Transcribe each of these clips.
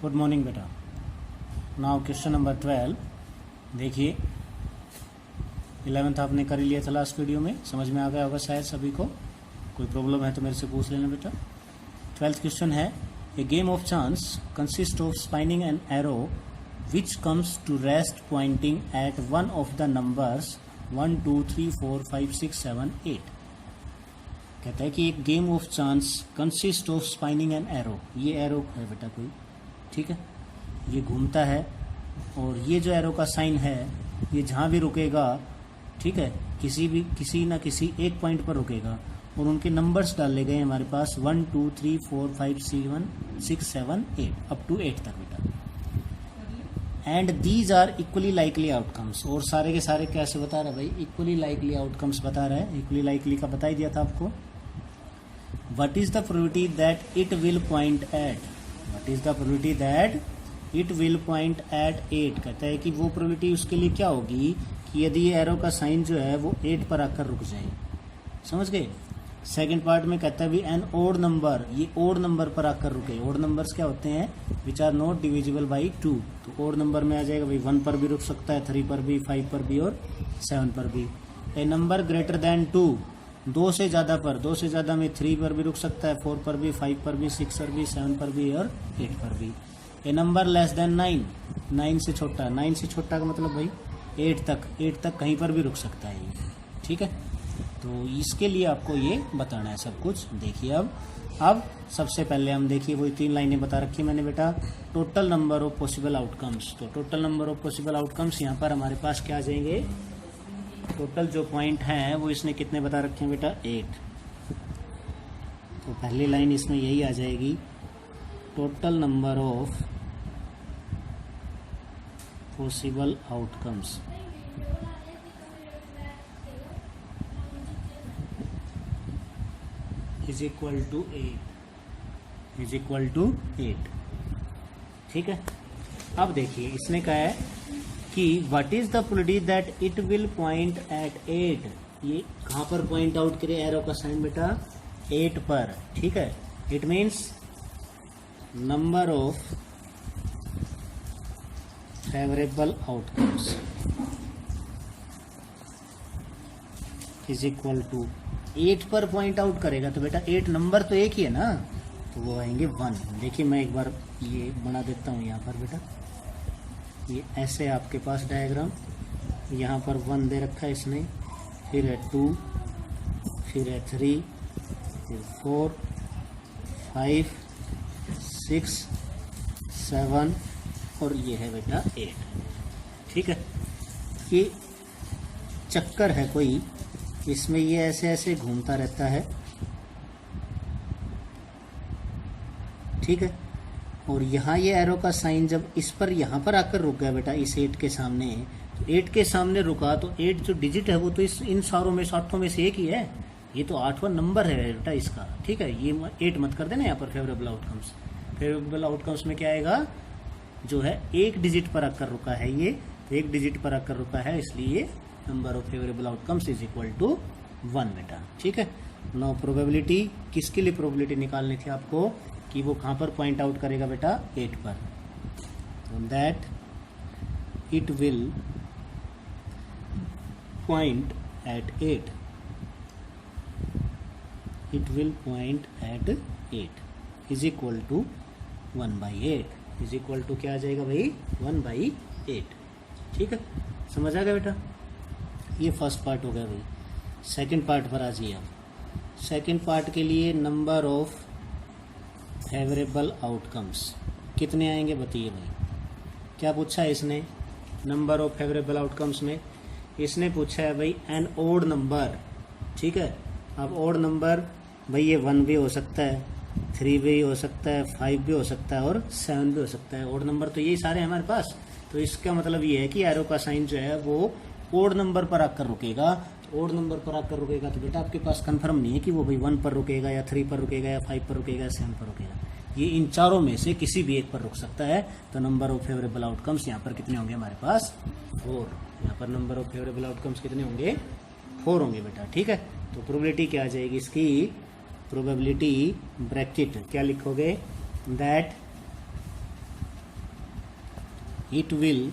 Good morning बेटा। Now question number 12 देखिए। 11th आपने कर लिया था लास्ट वीडियो में, समझ में आ गया होगा शायद सभी को। कोई प्रॉब्लम है तो मेरे से पूछ लेना बेटा। 12th क्वेश्चन है, a game of chance consist of spinning an arrow which comes to rest pointing at one of the numbers 1 2 3 4 5 6 7 8। कहता है कि एक game of chance consist of spinning an arrow. ये एरो है बेटा कोई, ठीक है, ये घूमता है और ये जो एरो का साइन है ये जहाँ भी रुकेगा, ठीक है, किसी ना किसी एक पॉइंट पर रुकेगा और उनके नंबर्स डाले गए हमारे पास 1 2 3 4 5 6 7 8 अप टू 8 तक बेटा। And these are equally likely outcomes. और सारे के सारे कैसे बता रहा है भाई? इक्वली लाइकली आउटकम्स बता रहा है। इक्वली लाइकली का बता ही दिया था आपको। What is the probability that it will point at? What is the probability that it will point at 8? कहता है कि वो प्रोबेबिलिटी उसके लिए क्या होगी कि यदि ये एरो का साइन जो है वो 8 पर आकर रुक जाए। समझ गए? सेकंड पार्ट में कहता है भी एन ओड नंबर, ये ओड नंबर पर आकर रुके। ओड नंबर्स क्या होते हैं? Which are not divisible by 2। तो ओड नंबर में आ जाएगा भाई 1 पर भी रुक सकता है, 3 पर भी, 5 पर भी और 7 पर भी। ए नंबर ग्रेटर देन 2, 2 से ज़्यादा पर, 2 से ज़्यादा में 3 पर भी रुक सकता है, 4 पर भी, 5 पर भी, 6 पर भी, 7 पर भी और 8 पर भी। ए नंबर लेस देन 9, 9 से छोटा, 9 से छोटा का मतलब भाई 8 तक कहीं पर भी रुक सकता है ये, ठीक है। तो इसके लिए आपको ये बताना है सब कुछ। देखिए अब सबसे पहले हम देखिए वही 3 लाइनें बता रखी मैंने बेटा। Total number of possible outcomes. तो total number of possible outcomes यहाँ पर हमारे पास क्या आ जाएंगे? टोटल जो पॉइंट हैं वो इसने कितने बता रखे हैं बेटा? 8। तो पहली लाइन इसमें यही आ जाएगी, total number of possible outcomes is equal to 8, is equal to 8, ठीक है। अब देखिए इसने कहा है कि what is the probability that it will point at 8। ये कहाँ पर पॉइंट आउट करे एरो का साइन बेटा? 8 पर, ठीक है। It means number of favourable outcomes is equal to 8 पर पॉइंट आउट करेगा। तो बेटा 8 नंबर तो एक ही है ना, तो वो आएंगे 1। देखिए मैं एक बार ये बना देता हूँ यहाँ पर बेटा। ये ऐसे आपके पास डायग्राम, यहाँ पर 1 दे रखा है इसने, फिर है 2, फिर है 3, फिर 4 5 6 7 और ये है बेटा 8, ठीक है। ये चक्कर है कोई, इसमें ये ऐसे ऐसे घूमता रहता है, ठीक है। और यहाँ ये एरो का साइन जब इस पर यहाँ पर आकर रुक गया बेटा, इस 8 के सामने, तो 8 के सामने रुका तो 8 जो डिजिट है वो तो इन सारों में 8 में से एक ही है। ये तो 8वां नंबर है बेटा इसका, ठीक है। ये 8 मत कर देना यहाँ पर फेवरेबल आउटकम्स। फेवरेबल आउटकम्स में क्या आएगा? जो है एक डिजिट पर आकर रुका है, ये तो एक डिजिट पर आकर रुका है, इसलिए number of favourable outcomes is equal to 1 बेटा, ठीक है। नो प्रोबेबिलिटी, किसके लिए प्रोबेबिलिटी निकालनी थी आपको कि वो कहाँ पर पॉइंट आउट करेगा बेटा? 8 पर। तो that it will point at 8, it will point at 8 is equal to 1/8। Is equal to क्या आ जाएगा भाई? 1/8, ठीक है। समझ आ गया बेटा? ये फर्स्ट पार्ट हो गया भाई। सेकंड पार्ट पर आ जाइए आप। सेकंड पार्ट के लिए नंबर ऑफ फेवरेबल आउटकम्स कितने आएंगे बताइए भाई? क्या पूछा है इसने नंबर ऑफ फेवरेबल आउटकम्स में? इसने पूछा है भाई एन ओड नंबर, ठीक है। अब ओड नंबर भाई ये 1 भी हो सकता है, 3 भी हो सकता है, 5 भी हो सकता है और 7 भी हो सकता है। ओड नंबर तो यही सारे हैं हमारे पास। तो इसका मतलब ये है कि एरो का साइन जो है वो ओड नंबर पर आकर रुकेगा। तो ओड नंबर पर आकर रुकेगा तो बेटा आपके पास कंफर्म नहीं है कि वो भाई 1 पर रुकेगा या 3 पर रुकेगा या 5 पर रुकेगा या 7 पर रुकेगा। ये इन चारों में से किसी भी एक पर रुक सकता है। तो नंबर ऑफ फेवरेबल आउटकम्स यहाँ पर कितने होंगे हमारे पास? 4। यहाँ पर नंबर ऑफ फेवरेबल आउटकम्स कितने होंगे? 4 होंगे बेटा, ठीक है। तो प्रोबेबिलिटी क्या आ जाएगी इसकी? प्रोबेबिलिटी ब्रैकेट क्या लिखोगे? That it will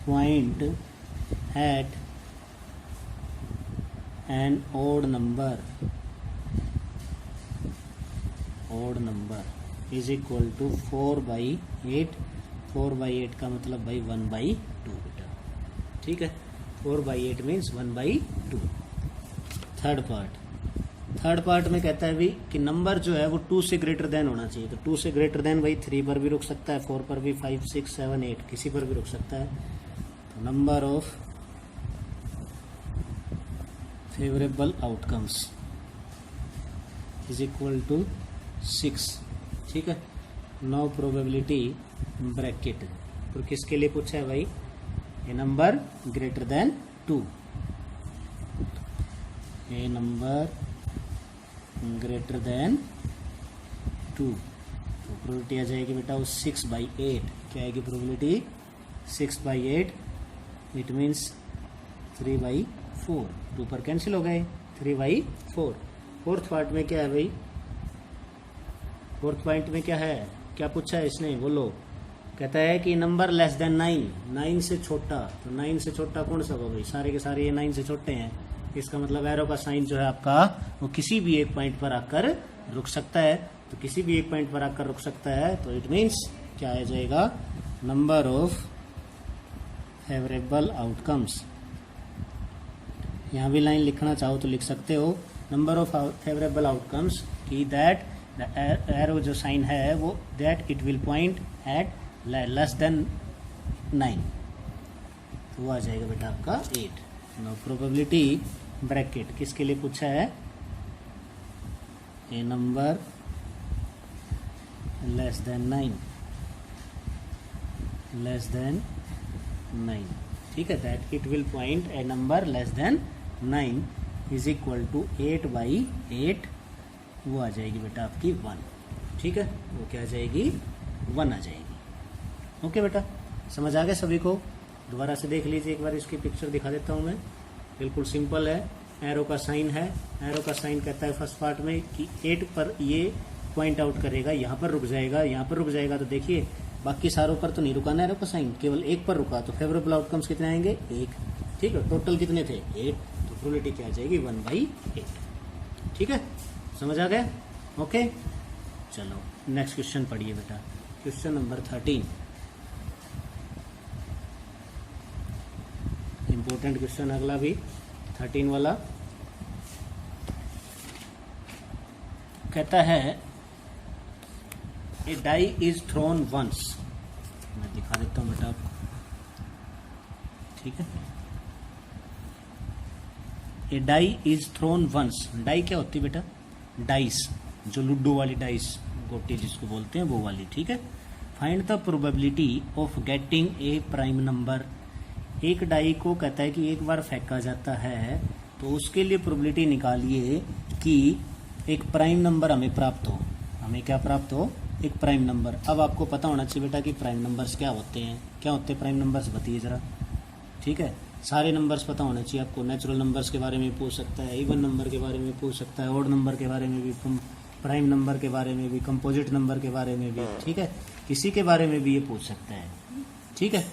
point at an odd number is equal to 4/8। 4/8 का मतलब भाई 1/2 बेटा, ठीक है। 4/8 मीन्स 1/2। थर्ड पार्ट में कहता है भी कि नंबर जो है वो 2 से ग्रेटर देन होना चाहिए। तो 2 से ग्रेटर देन भाई 3 पर भी रुक सकता है, 4 पर भी, 5, 6, 7, 8 किसी पर भी रुक सकता है। तो number of favourable outcomes is equal to 6, ठीक है। नो प्रोबेबिलिटी ब्रैकेट, तो किसके लिए पूछा है भाई? ए नंबर ग्रेटर देन 2, ए नंबर ग्रेटर देन 2। तो प्रोबेबिलिटी आ जाएगी बेटा वो 6/8। क्या आएगी प्रोबेबिलिटी? 6/8, it means 3/4। 2 पर कैंसिल हो गए, 3/4। फोर्थ पार्ट में क्या है भाई? फोर्थ पॉइंट में क्या है, क्या पूछा है इसने, बोलो। कहता है कि नंबर लेस देन 9 से छोटा। तो 9 से छोटा कौन सा होगा भाई? सारे के सारे ये 9 से छोटे हैं। इसका मतलब एरो का साइन जो है आपका वो किसी भी एक पॉइंट पर आकर रुक सकता है। तो किसी भी एक पॉइंट पर आकर रुक सकता है, तो इट मीन्स क्या आ जाएगा? Number of favourable outcomes. यहाँ भी लाइन लिखना चाहो तो लिख सकते हो, नंबर ऑफ फेवरेबल आउटकम्स की दैट एरो जो साइन है वो that it will point at less than 9। तो वो आ जाएगा बेटा आपका 8। नो प्रोबेबिलिटी ब्रैकेट किसके लिए पूछा है? ए नंबर लेस देन 9, ठीक है। That it will point a number less than 9 is equal to 8/8। वो आ जाएगी बेटा आपकी 1, ठीक है। वो क्या आ जाएगी? 1 आ जाएगी। ओके बेटा, समझ आ गया सभी को? दोबारा से देख लीजिए एक बार, इसकी पिक्चर दिखा देता हूँ मैं। बिल्कुल सिंपल है, एरो का साइन है। एरो का साइन कहता है फर्स्ट पार्ट में कि 8 पर ये पॉइंट आउट करेगा, यहाँ पर रुक जाएगा, यहाँ पर रुक जाएगा। तो देखिए बाकी सारों पर तो नहीं रुका ना एरो का साइन, केवल 1 पर रुका। तो फेवरेबल आउटकम्स कितने आएंगे? 1, ठीक है। टोटल कितने थे? 8। तो प्रोबेबिलिटी क्या आ जाएगी? 1/8, ठीक है। समझ आ गया? ओके, चलो नेक्स्ट क्वेश्चन पढ़िए बेटा। क्वेश्चन नंबर 13, इंपॉर्टेंट क्वेश्चन अगला भी 13 वाला। कहता है a die is thrown once. मैं दिखा देता हूं बेटा आपको, ठीक है। A die is thrown once. Die क्या होती है बेटा? डाइस, जो लूडो वाली डाइस, गोटी जिसको बोलते हैं वो वाली, ठीक है। Find the probability of getting a prime number. एक डाई को कहता है कि एक बार फेंका जाता है तो उसके लिए प्रोबेबिलिटी निकालिए कि एक प्राइम नंबर हमें प्राप्त हो। हमें क्या प्राप्त हो? एक प्राइम नंबर। अब आपको पता होना चाहिए बेटा कि प्राइम नंबर्स क्या होते हैं। क्या होते हैं प्राइम नंबर्स, बताइए जरा, ठीक है। सारे नंबर्स पता होने चाहिए आपको। नेचुरल नंबर्स के बारे में पूछ सकता है, इवन नंबर के बारे में पूछ सकता है, ऑड नंबर के बारे में भी, प्राइम नंबर के बारे में भी, कंपोजिट नंबर के बारे में भी, ठीक है। किसी के बारे में भी ये पूछ सकता है, ठीक है।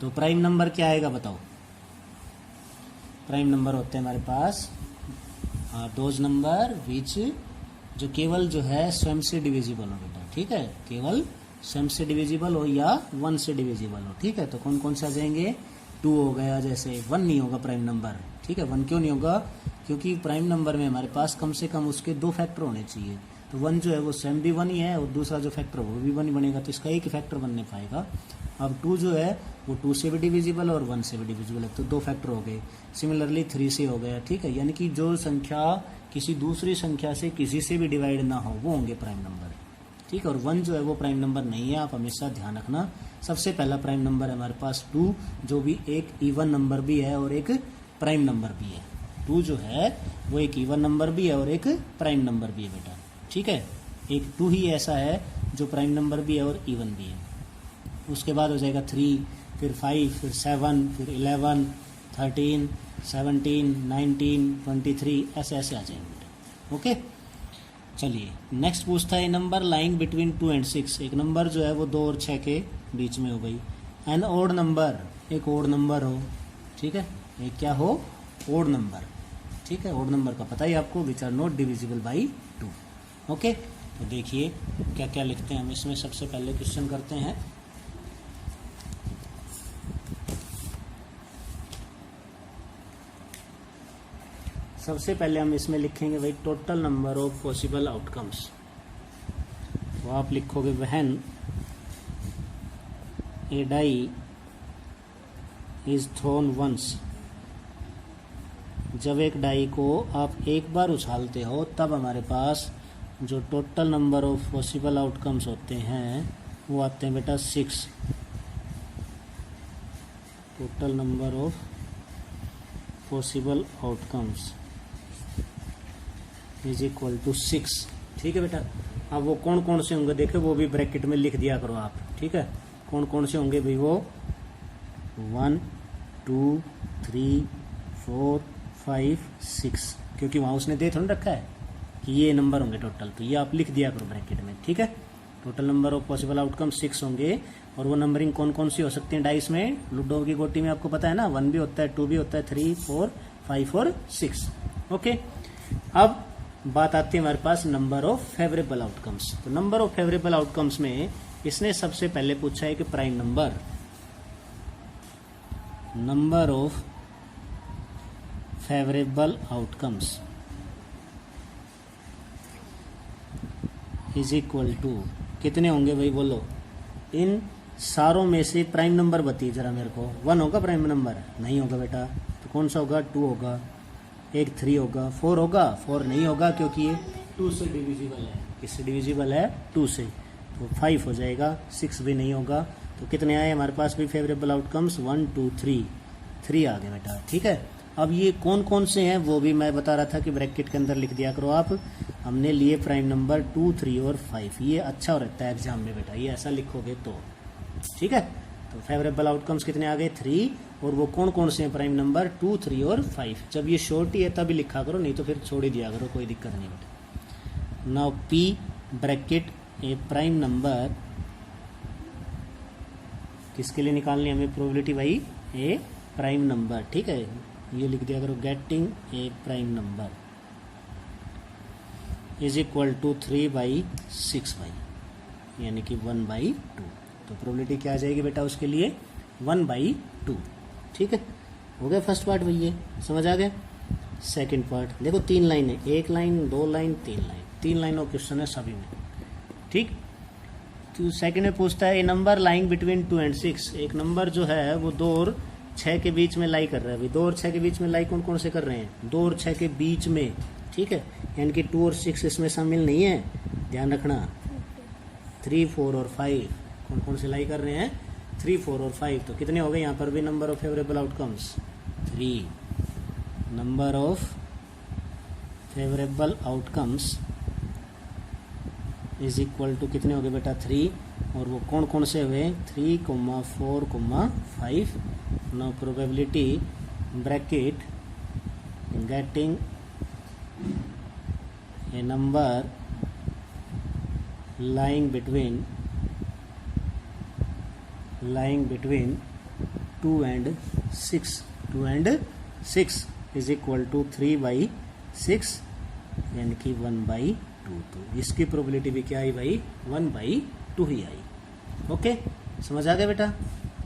तो प्राइम नंबर क्या आएगा बताओ? प्राइम नंबर होते हैं हमारे पास दोज नंबर विच, जो केवल जो है स्वयं से डिविजिबल हो बेटा, ठीक है। केवल स्वयं से डिविजिबल हो या 1 से डिविजिबल हो, ठीक है। तो कौन कौन से आ जाएंगे? 2 हो गया, जैसे 1 नहीं होगा प्राइम नंबर, ठीक है। 1 क्यों नहीं होगा? क्योंकि प्राइम नंबर में हमारे पास कम से कम उसके 2 फैक्टर होने चाहिए। तो 1 जो है वो स्वयं भी 1 ही है और दूसरा जो फैक्टर वो भी 1 ही बनेगा, तो इसका एक ही फैक्टर बनने पाएगा। अब 2 जो है वो 2 से भी डिविजिबल और 1 से भी डिविजिबल है, तो 2 फैक्टर हो गए। सिमिलरली 3 से हो गया, ठीक है। यानी कि जो संख्या किसी दूसरी संख्या से किसी से भी डिवाइड ना हो वो होंगे प्राइम नंबर, ठीक है। और 1 जो है वो प्राइम नंबर नहीं है, आप हमेशा ध्यान रखना। सबसे पहला प्राइम नंबर है हमारे पास 2, जो भी एक इवन नंबर भी है और एक प्राइम नंबर भी है। 2 जो है वो एक इवन नंबर भी है और एक प्राइम नंबर भी है बेटा, ठीक है। एक 2 ही ऐसा है जो प्राइम नंबर भी है और इवन भी है। उसके बाद हो जाएगा 3, फिर 5, फिर 7, फिर 11, 13, 17, 19, 23, ऐसे ऐसे आ जाएंगे बेटा, ओके। चलिए नेक्स्ट पूछता है नंबर लाइंग बिटवीन 2 and 6। एक नंबर जो है वो 2 और 6 के बीच में हो गई। एन ओड नंबर, एक ओड नंबर हो, ठीक है, एक क्या हो, ओड नंबर, ठीक है। ओड नंबर का पता ही आपको, which are not divisible by 2। Okay, तो देखिए क्या क्या लिखते हैं हम इसमें। सबसे पहले क्वेश्चन करते हैं। सबसे पहले हम इसमें लिखेंगे भाई total number of possible outcomes. तो आप लिखोगे when a die is thrown once, जब एक डाई को आप एक बार उछालते हो तब हमारे पास जो total number of possible outcomes होते हैं वो आते हैं बेटा 6। Total number of possible outcomes is equal to 6, ठीक है बेटा। अब वो कौन कौन से होंगे देखो, वो भी ब्रैकेट में लिख दिया करो आप, ठीक है। कौन कौन से होंगे भाई वो 1 2 3 4 5 6, क्योंकि वहाँ उसने दे थोड़ा रखा है कि ये नंबर होंगे टोटल, तो ये आप लिख दिया करो ब्रैकेट में, ठीक है। Total number of possible outcome 6 होंगे। और वो नंबरिंग कौन कौन सी हो सकती है डाइस में, लूडो की गोटी में आपको पता है ना, 1 भी होता है, 2 भी होता है, 3 4 5 और 6। ओके, अब बात आती है हमारे पास नंबर ऑफ फेवरेबल आउटकम्स। तो नंबर ऑफ फेवरेबल आउटकम्स में इसने सबसे पहले पूछा है कि prime number, number of favourable outcomes is equal to कितने होंगे भाई बोलो। इन सारों में से प्राइम नंबर बताइए जरा मेरे को। 1 होगा प्राइम नंबर? नहीं होगा बेटा। तो कौन सा होगा? 2 होगा, एक 3 होगा, 4 होगा? 4 नहीं होगा क्योंकि ये 2 से डिविजिबल है। किससे डिविजिबल है? 2 से। तो 5 हो जाएगा। 6 भी नहीं होगा। तो कितने आए हमारे पास भी फेवरेबल आउटकम्स? 1 2 3, 3 आ गए बेटा, ठीक है। अब ये कौन कौन से हैं वो भी मैं बता रहा था कि ब्रैकेट के अंदर लिख दिया करो आप। हमने लिए प्राइम नंबर 2 3 और 5। ये अच्छा रहता है एग्जाम में बेटा, ये ऐसा लिखोगे तो, ठीक है। तो फेवरेबल आउटकम्स कितने आ गए? 3। और वो कौन कौन से हैं प्राइम नंबर? 2 3 और 5। जब ये शॉर्ट ही है तभी लिखा करो, नहीं तो फिर छोड़ ही दिया करो, कोई दिक्कत नहीं बेटा। नाउ पी ब्रैकेट ए प्राइम नंबर, किसके लिए निकालनी हमें प्रोबेबिलिटी भाई? ए प्राइम नंबर, ठीक है। ये लिख दिया करो, getting a prime number is equal to 3/6 यानी कि 1/2। तो प्रोबेबिलिटी क्या आ जाएगी बेटा उसके लिए? 1/2, ठीक है। हो गया फर्स्ट पार्ट भैया, समझ आ गया। सेकंड पार्ट देखो, 3 लाइन है, 1 लाइन 2 लाइन 3 लाइन, 3 लाइनों क्वेश्चन है सभी में, ठीक। तो सेकंड में पूछता है ए नंबर लाइंग बिटवीन 2 and 6। एक नंबर जो है वो 2 और 6 के बीच में लाई कर रहा है। अभी 2 और 6 के बीच में लाई कौन कौन से कर रहे हैं? 2 और 6 के बीच में, ठीक है। यानी कि 2 और 6 इसमें शामिल नहीं है, ध्यान रखना। 3 4 और 5 कौन कौन से लाई कर रहे हैं? 3 4 और 5। तो कितने हो गए यहाँ पर भी number of favourable outcomes? 3। Number of favourable outcomes is equal to कितने हो गए बेटा? 3। और वो कौन कौन से हुए? 3, 4, 5। Now probability bracket getting a number lying between 2 and 6, 2 and 6 is equal to 3/6 यानी कि 1/2। तो इसकी प्रोबेबिलिटी भी क्या आई भाई? 1/2 ही आई। ओके, समझ आ गया बेटा।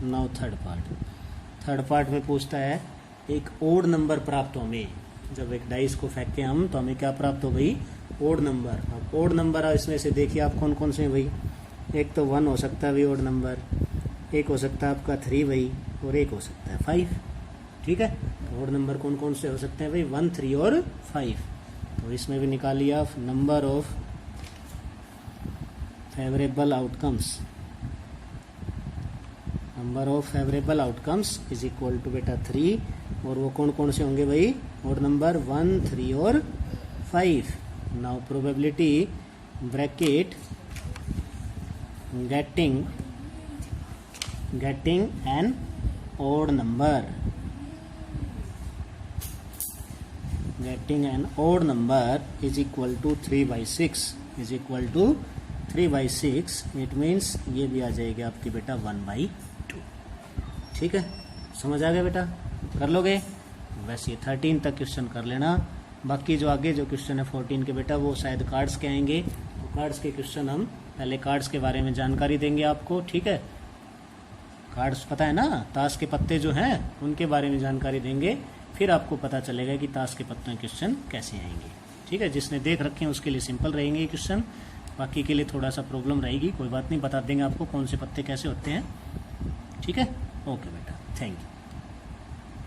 नाउ थर्ड पार्ट में पूछता है एक ओड नंबर प्राप्त हो हमें। जब एक डाइस को फेंके हम तो हमें क्या प्राप्त हो भाई? Odd number. अब ओड नंबर इसमें से देखिए आप कौन कौन से हैं भाई। एक तो 1 हो सकता है भाई ओड नंबर, एक हो सकता है आपका 3 भाई, और एक हो सकता है 5, ठीक है। तो ओड नंबर कौन कौन से हो सकते हैं भाई? 1 3 और 5। तो इसमें भी निकालिए आप number of favourable outcomes. Number of favourable outcomes is equal to बेटा 3। और वो कौन कौन से होंगे भाई? ओड नंबर 1 3 और 5। Now probability bracket getting an odd number getting an odd number is equal to 3/6 is equal to 3/6, it means ये भी आ जाएगी आपकी बेटा 1/2। ठीक है, समझ आ गया बेटा, कर लोगे। वैसे ये 13 तक क्वेश्चन कर लेना, बाकी जो आगे जो क्वेश्चन है 14 के बेटा वो शायद कार्ड्स के आएंगे, तो कार्ड्स के क्वेश्चन हम पहले कार्ड्स के बारे में जानकारी देंगे आपको। ठीक है, कार्ड्स पता है ना, ताश के पत्ते जो हैं उनके बारे में जानकारी देंगे, फिर आपको पता चलेगा कि ताश के पत्तों के क्वेश्चन कैसे आएंगे। ठीक है, जिसने देख रखे हैं उसके लिए सिंपल रहेंगे क्वेश्चन, बाकी के लिए थोड़ा सा प्रॉब्लम रहेगी, कोई बात नहीं, बता देंगे आपको कौन से पत्ते कैसे होते हैं। ठीक है, ओके बेटा, थैंक यू।